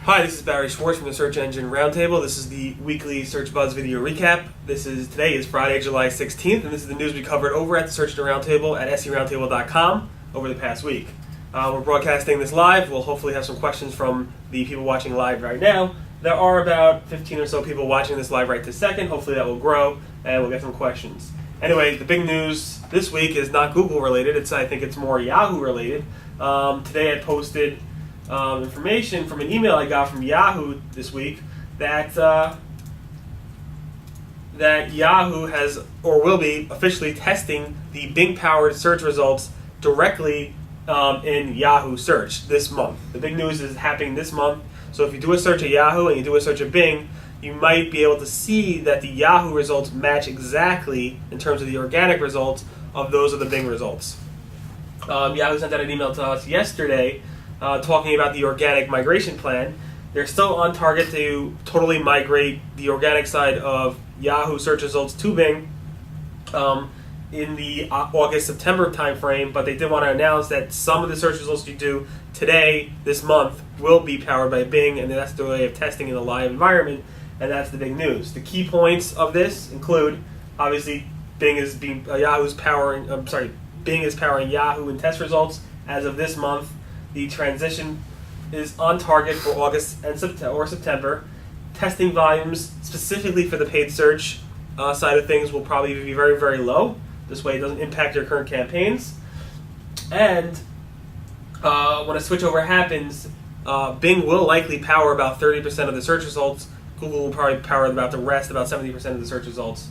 Hi, this is Barry Schwartz from the Search Engine Roundtable. This is the weekly Search Buzz video recap. Today is Friday, July 16th, and this is the news we covered over at the Search Engine Roundtable at seroundtable.com over the past week. We're broadcasting this live. We'll hopefully have some questions from the people watching live right now. There are about 15 or so people watching this live right this second. Hopefully that will grow, and we'll get some questions. Anyway, the big news this week is not Google related. I think it's more Yahoo related. Today I posted information from an email I got from Yahoo this week that Yahoo has or will be officially testing the Bing-powered search results directly in Yahoo search this month. The big news is happening this month. So if you do a search at Yahoo and you do a search at Bing, you might be able to see that the Yahoo results match exactly in terms of the organic results of those of the Bing results. Yahoo sent out an email to us yesterday talking about the organic migration plan. They're still on target to totally migrate the organic side of Yahoo search results to Bing in the August-September timeframe, but they did want to announce that some of the search results you do today, this month, will be powered by Bing, and that's the way of testing in a live environment, and that's the big news. The key points of this include, obviously, Bing is powering Yahoo in test results as of this month. The transition is on target for August and September. Testing volumes, specifically for the paid search side of things, will probably be very, very low. This way it doesn't impact your current campaigns. And when a switchover happens, Bing will likely power about 30% of the search results. Google will probably power about the rest, about 70% of the search results,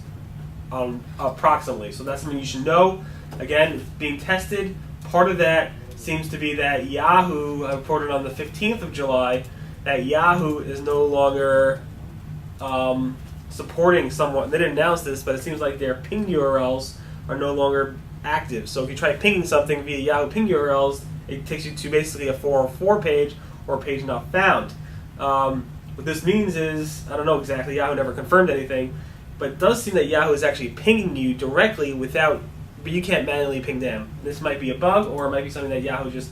approximately. So that's something you should know. Again, it's being tested. Part of that seems to be that Yahoo reported on the 15th of July that Yahoo is no longer supporting somewhat. They didn't announce this, but it seems like their ping URLs are no longer active. So if you try pinging something via Yahoo ping URLs, it takes you to basically a 404 page or a page not found. What this means is, I don't know exactly, Yahoo never confirmed anything, but it does seem that Yahoo is actually pinging you directly but you can't manually ping them. This might be a bug, or it might be something that Yahoo just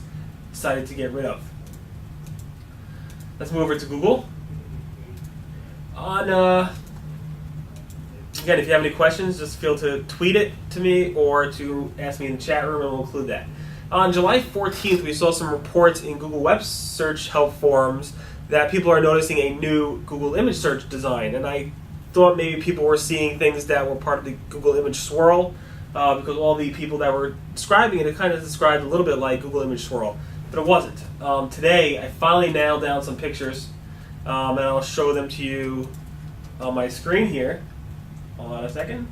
decided to get rid of. Let's move over to Google. Again, if you have any questions, just feel to tweet it to me or to ask me in the chat room, and we'll include that. On July 14th, we saw some reports in Google Web Search help forums that people are noticing a new Google image search design, and I thought maybe people were seeing things that were part of the Google image swirl, because all the people that were describing it kind of described a little bit like Google image swirl, but it wasn't. Today, I finally nailed down some pictures, and I'll show them to you on my screen here. Hold on a second.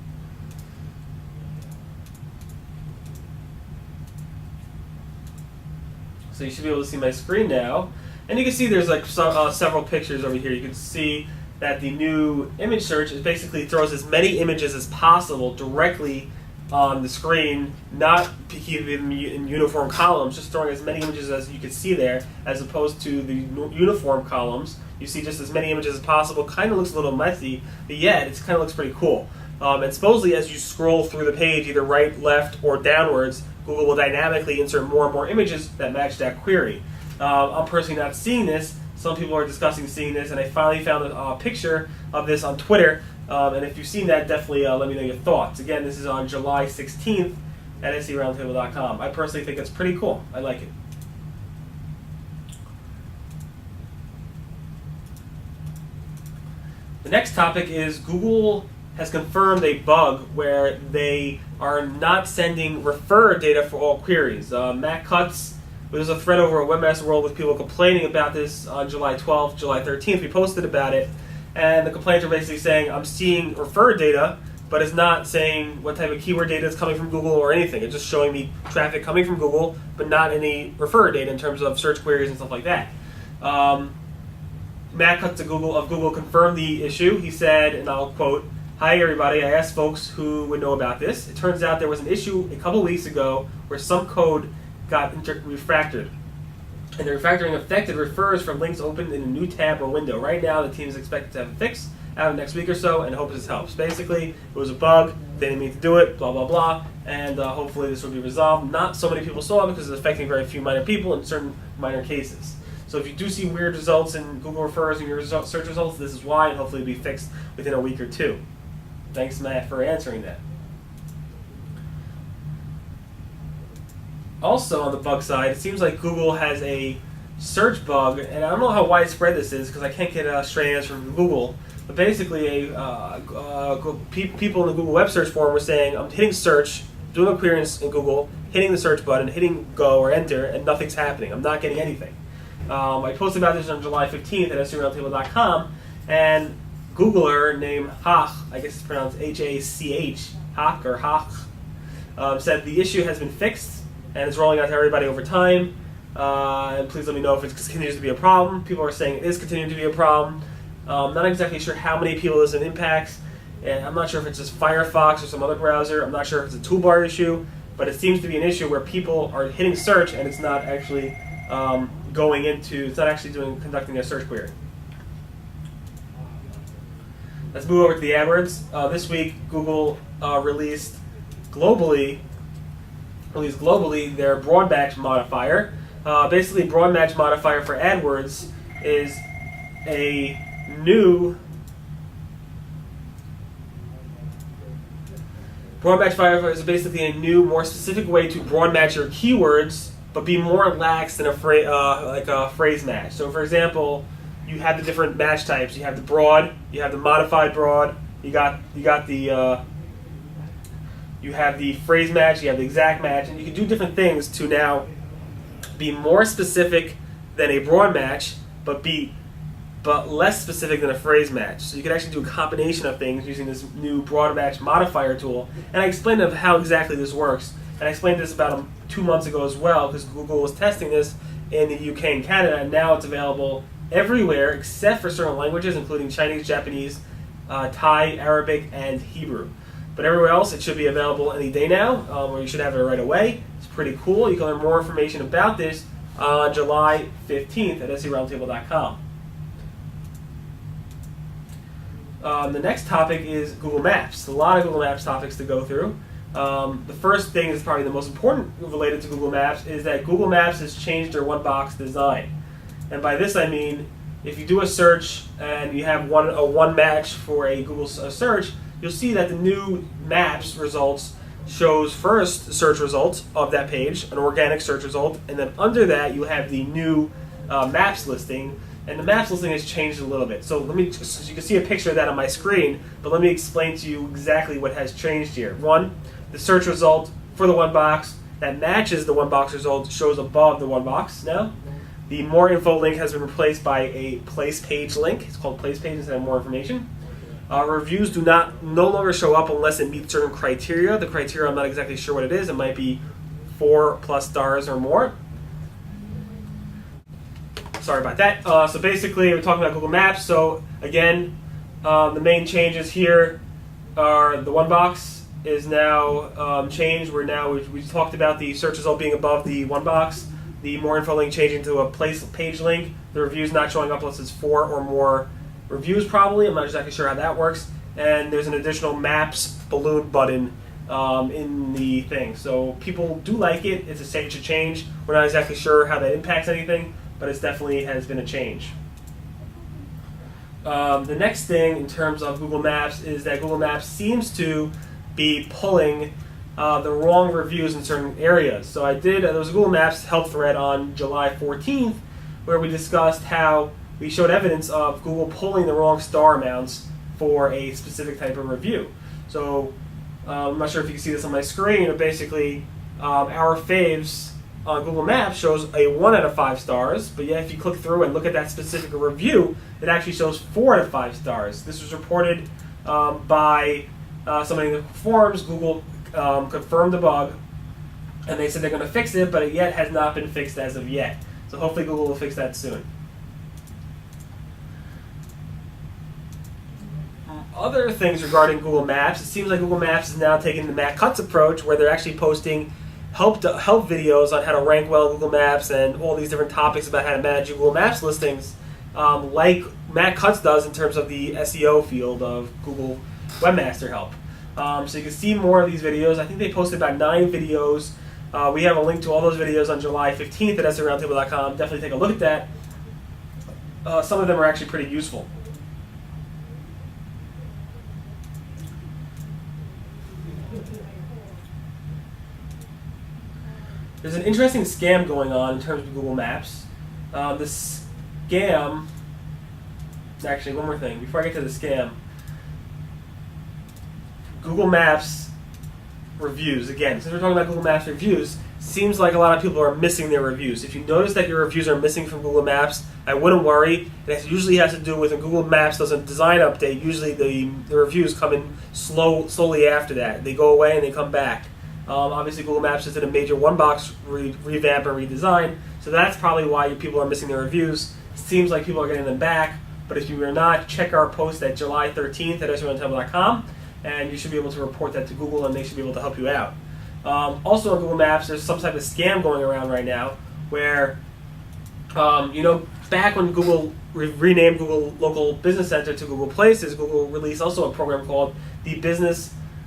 So you should be able to see my screen now. And you can see there's like several pictures over here. You can see that the new image search basically throws as many images as possible directly on the screen, not keeping in uniform columns, just throwing as many images as you can see there, as opposed to the uniform columns. You see just as many images as possible. Kind of looks a little messy, but yet it kind of looks pretty cool. And supposedly as you scroll through the page, either right, left, or downwards, Google will dynamically insert more and more images that match that query. I'm personally not seeing this. Some people are discussing seeing this, and I finally found a picture of this on Twitter. And if you've seen that, definitely let me know your thoughts. Again, this is on July 16th at seroundtable.com. I personally think it's pretty cool. I like it. The next topic is Google has confirmed a bug where they are not sending refer data for all queries. Matt Cutts, there's a thread over at Webmaster World with people complaining about this on July 12th, July 13th. We posted about it, and the complaints are basically saying, I'm seeing refer data, but it's not saying what type of keyword data is coming from Google or anything. It's just showing me traffic coming from Google, but not any refer data in terms of search queries and stuff like that. Matt Cutts of Google confirmed the issue. He said, and I'll quote, "Hi everybody, I asked folks who would know about this. It turns out there was an issue a couple weeks ago where some code got refactored. And the refactoring affected refers from links opened in a new tab or window. Right now, the team is expected to have a fix out of the next week or so, and hope this helps." Basically, it was a bug, they didn't mean to do it, blah, blah, blah, and hopefully this will be resolved. Not so many people saw it because it's affecting very few minor people in certain minor cases. So if you do see weird results in Google refers in your search results, this is why, and hopefully it'll be fixed within a week or two. Thanks, Matt, for answering that. Also on the bug side, it seems like Google has a search bug, and I don't know how widespread this is because I can't get a straight answer from Google. But basically, people in the Google web search forum were saying, I'm hitting search, doing a query in Google, hitting the search button, hitting go or enter, and nothing's happening. I'm not getting anything. I posted about this on July 15th at SEOroundtable.com, and Googler named Hach, I guess it's pronounced H-A-C-H, Hach or Hach, said the issue has been fixed and it's rolling out to everybody over time. And please let me know if it continues to be a problem. People are saying it is continuing to be a problem. Not exactly sure how many people this impacts, and I'm not sure if it's just Firefox or some other browser. I'm not sure if it's a toolbar issue, but it seems to be an issue where people are hitting search and it's not actually conducting a search query. Let's move over to the AdWords. This week, Google released globally their broad match modifier. Basically, broad match modifier for AdWords is a new broad match modifier is basically a new, more specific way to broad match your keywords, but be more lax than a phrase match. So, for example, you have the different match types. You have the broad, you have the modified broad, you have the phrase match, you have the exact match, and you can do different things to now be more specific than a broad match, but less specific than a phrase match. So you can actually do a combination of things using this new broad match modifier tool. And I explained how exactly this works. And I explained this about 2 months ago as well, because Google was testing this in the UK and Canada, and now it's available everywhere except for certain languages, including Chinese, Japanese, Thai, Arabic, and Hebrew. But everywhere else, it should be available any day now, or you should have it right away. It's pretty cool. You can learn more information about this on July 15th at SEOroundtable.com. The next topic is Google Maps. A lot of Google Maps topics to go through. The first thing is probably the most important related to Google Maps is that Google Maps has changed their OneBox design. And by this I mean, if you do a search and you have one match for a Google search, you'll see that the new Maps results shows first search result of that page, an organic search result, and then under that you have the new Maps listing. And the Maps listing has changed a little bit. So so you can see a picture of that on my screen, but let me explain to you exactly what has changed here. One, the search result for the OneBox that matches the OneBox result shows above the OneBox now. The more info link has been replaced by a place page link. It's called place page instead of more information. Reviews do no longer show up unless it meets certain criteria. The criteria, I'm not exactly sure what it is. It might be 4+ stars or more. Sorry about that. So basically, we're talking about Google Maps. So again, the main changes here are the OneBox is now changed. We talked about the search result being above the OneBox. The more info link changing to a place page link. The reviews not showing up unless it's 4 or more reviews probably. I'm not exactly sure how that works. And there's an additional Maps balloon button in the thing. So people do like it. It's a change. We're not exactly sure how that impacts anything, but it definitely has been a change. The next thing in terms of Google Maps is that Google Maps seems to be pulling the wrong reviews in certain areas. So there was a Google Maps help thread on July 14th where we discussed how we showed evidence of Google pulling the wrong star amounts for a specific type of review. So I'm not sure if you can see this on my screen, but basically our faves on Google Maps shows a 1 out of 5 stars, but yet if you click through and look at that specific review, it actually shows 4 out of 5 stars. This was reported by somebody in the forums. Google confirmed the bug, and they said they're going to fix it, but it yet has not been fixed as of yet. So hopefully Google will fix that soon. Other things regarding Google Maps, it seems like Google Maps is now taking the Matt Cutts approach, where they're actually posting help videos on how to rank well in Google Maps and all these different topics about how to manage your Google Maps listings, like Matt Cutts does in terms of the SEO field of Google Webmaster Help. So you can see more of these videos. I think they posted about 9 videos. We have a link to all those videos on July 15th at SEOroundtable.com. Definitely take a look at that. some of them are actually pretty useful. There's an interesting scam going on in terms of Google Maps. The scam, actually one more thing, before I get to the scam, Google Maps reviews, again, since we're talking about Google Maps reviews, seems like a lot of people are missing their reviews. If you notice that your reviews are missing from Google Maps, I wouldn't worry. It usually has to do with when Google Maps does a design update, usually the reviews come in slowly after that. They go away and they come back. Obviously, Google Maps just did a major OneBox revamp and redesign, so that's probably why people are missing their reviews. Seems like people are getting them back, but if you are not, check our post at July 13th at SEOuntitled.com, and you should be able to report that to Google, and they should be able to help you out. Also on Google Maps, there's some type of scam going around right now where, back when Google renamed Google Local Business Center to Google Places, Google released also a program called the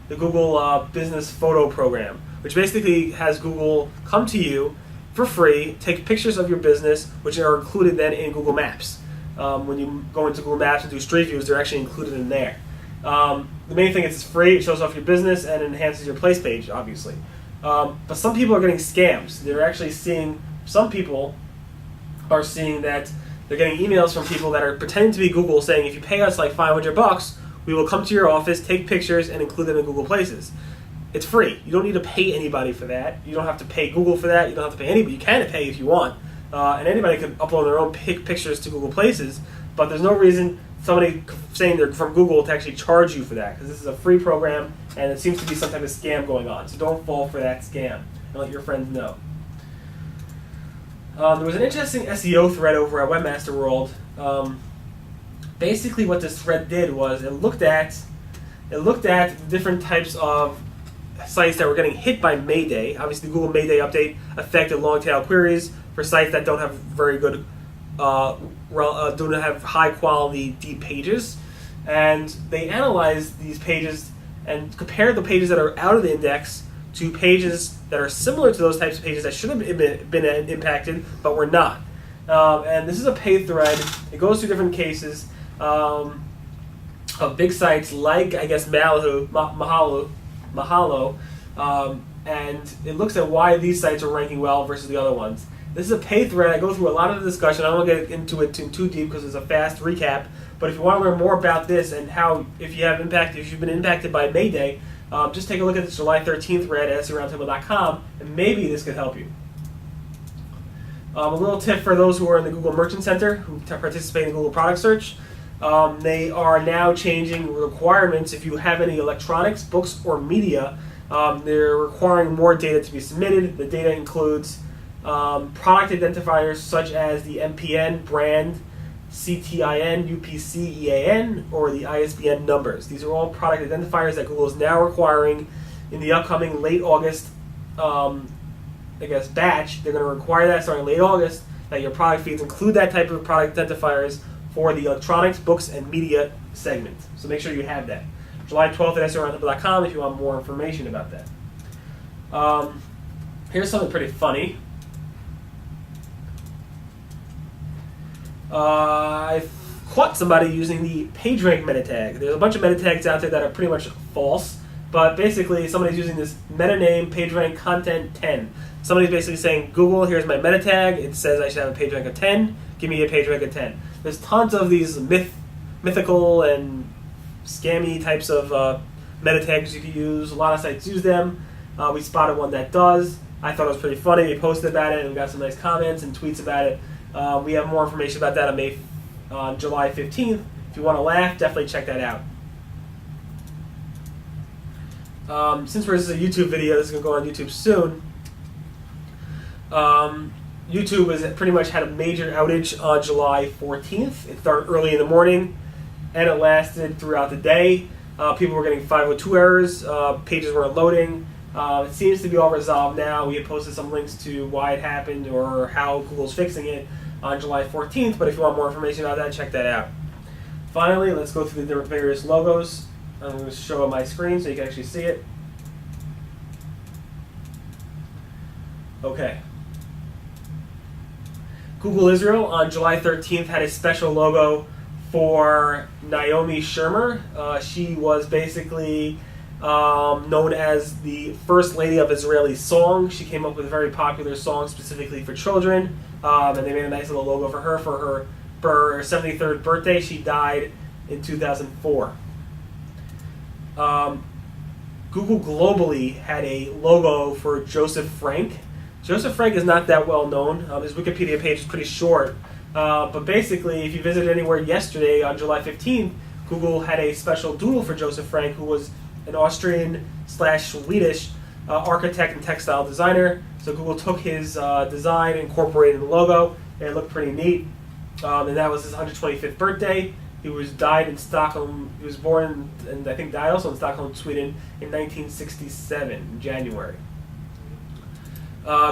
Google Business Photo Program, which basically has Google come to you for free, take pictures of your business, which are included then in Google Maps. When you go into Google Maps and do street views, they're actually included in there. The main thing is it's free, it shows off your business, and enhances your place page, obviously. But some people are getting scams. They're actually some people are seeing that they're getting emails from people that are pretending to be Google saying, if you pay us like $500, we will come to your office, take pictures, and include them in Google Places. It's free. You don't need to pay anybody for that. You don't have to pay Google for that. You don't have to pay anybody. You can pay if you want. And anybody can upload their own pictures to Google Places, but there's no reason somebody saying they're from Google to actually charge you for that, because this is a free program, and it seems to be some type of scam going on. So don't fall for that scam, and let your friends know. There was an interesting SEO thread over at Webmaster World. Basically what this thread did was it looked at different types of sites that were getting hit by Mayday. Obviously, the Google Mayday update affected long tail queries for sites that don't have very good, don't have high quality deep pages. And they analyzed these pages and compared the pages that are out of the index to pages that are similar to those types of pages that should have been impacted but were not. And this is a paid thread. It goes through different cases of big sites like, I guess, Mahalo, and it looks at why these sites are ranking well versus the other ones. This is a paid thread. I go through a lot of the discussion. I don't want to get into it too deep because it's a fast recap. But if you want to learn more about this and how, if you've been impacted by Mayday, just take a look at this July 13th thread at SEOroundtable.com, and maybe this could help you. A little tip for those who are in the Google Merchant Center, who participate in Google Product Search. They are now changing requirements. If you have any electronics, books, or media, they're requiring more data to be submitted. The data includes product identifiers such as the MPN, brand, CTIN, UPC, EAN, or the ISBN numbers. These are all product identifiers that Google is now requiring in the upcoming late August batch. They're going to require that starting late August, that your product feeds include that type of product identifiers for the electronics, books, and media segment. So make sure you have that. July 12th at SEOroundtable.com if you want more information about that. Here's something pretty funny. I caught somebody using the PageRank meta tag. There's a bunch of meta tags out there that are pretty much false, but basically somebody's using this meta name, PageRank content 10. Somebody's basically saying, Google, here's my meta tag. It says I should have a PageRank of 10. Give me a PageRank of 10. There's tons of these mythical and scammy types of meta tags you can use. A lot of sites use them. We spotted one that does. I thought it was pretty funny. We posted about it and we got some nice comments and tweets about it. We have more information about that on July 15th. If you want to laugh, definitely check that out. Since this is a YouTube video, this is going to go on YouTube soon. YouTube has pretty much had a major outage on July 14th. It started early in the morning, and it lasted throughout the day. People were getting 502 errors. Pages weren't loading. It seems to be all resolved now. We had posted some links to why it happened or how Google's fixing it on July 14th, but if you want more information about that, check that out. Finally, let's go through the different various logos. I'm going to show on my screen so you can actually see it. Okay. Google Israel on July 13th had a special logo for Naomi Shemer. She was basically known as the First Lady of Israeli Song. She came up with a very popular song specifically for children, and they made a nice little logo for her 73rd birthday. She died in 2004. Google globally had a logo for Josef Frank. Josef Frank is not that well known. His Wikipedia page is pretty short. But basically, if you visited anywhere yesterday on July 15th, Google had a special doodle for Josef Frank, who was an Austrian/Swedish architect and textile designer. So Google took his design, incorporated the logo, and it looked pretty neat. And that was his 125th birthday. He died in Stockholm. He was born and I think died also in Stockholm, Sweden, in 1967, in January.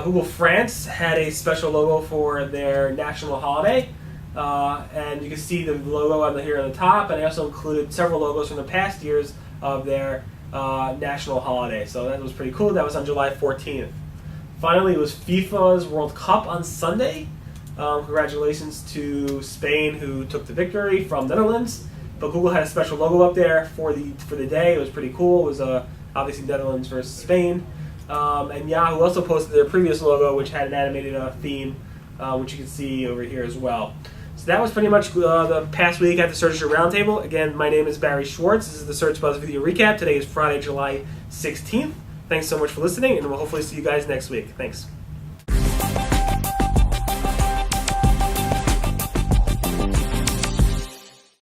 Google France had a special logo for their national holiday, and you can see the logo here on the top. And I also included several logos from the past years of their national holiday. So that was pretty cool. That was on July 14th. Finally, it was FIFA's World Cup on Sunday. Congratulations to Spain, who took the victory from Netherlands. But Google had a special logo up there for the day. It was pretty cool. It was obviously Netherlands versus Spain. And Yahoo also posted their previous logo, which had an animated theme, which you can see over here as well. So that was pretty much the past week at the Search Engine Roundtable. Again, my name is Barry Schwartz. This is the Search Buzz Video Recap. Today is Friday, July 16th. Thanks so much for listening, and we'll hopefully see you guys next week. Thanks.